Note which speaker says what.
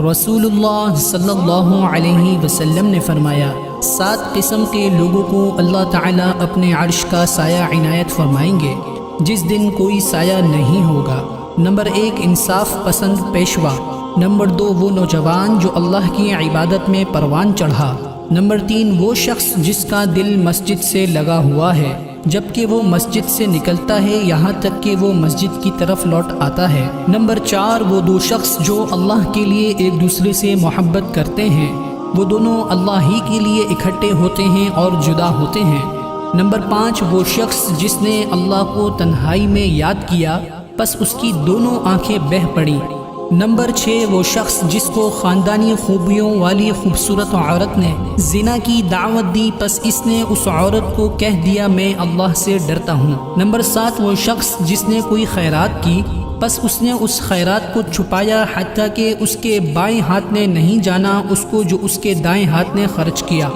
Speaker 1: رسول اللہ صلی اللہ علیہ وسلم نے فرمایا 7 قسم کے لوگوں کو اللہ تعالیٰ اپنے عرش کا سایہ عنایت فرمائیں گے جس دن کوئی سایہ نہیں ہوگا۔ نمبر 1 انصاف پسند پیشوا۔ نمبر 2 وہ نوجوان جو اللہ کی عبادت میں پروان چڑھا۔ نمبر 3 وہ شخص جس کا دل مسجد سے لگا ہوا ہے جبکہ وہ مسجد سے نکلتا ہے یہاں تک کہ وہ مسجد کی طرف لوٹ آتا ہے۔ نمبر 4 وہ 2 شخص جو اللہ کے لیے ایک دوسرے سے محبت کرتے ہیں، وہ دونوں اللہ ہی کے لیے اکٹھے ہوتے ہیں اور جدا ہوتے ہیں۔ نمبر 5 وہ شخص جس نے اللہ کو تنہائی میں یاد کیا پس اس کی دونوں آنکھیں بہہ پڑیں۔ نمبر 6 وہ شخص جس کو خاندانی خوبیوں والی خوبصورت عورت نے زنا کی دعوت دی پس اس نے اس عورت کو کہہ دیا میں اللہ سے ڈرتا ہوں۔ نمبر 7 وہ شخص جس نے کوئی خیرات کی پس اس نے اس خیرات کو چھپایا حتیٰ کہ اس کے بائیں ہاتھ نے نہیں جانا اس کو جو اس کے دائیں ہاتھ نے خرچ کیا۔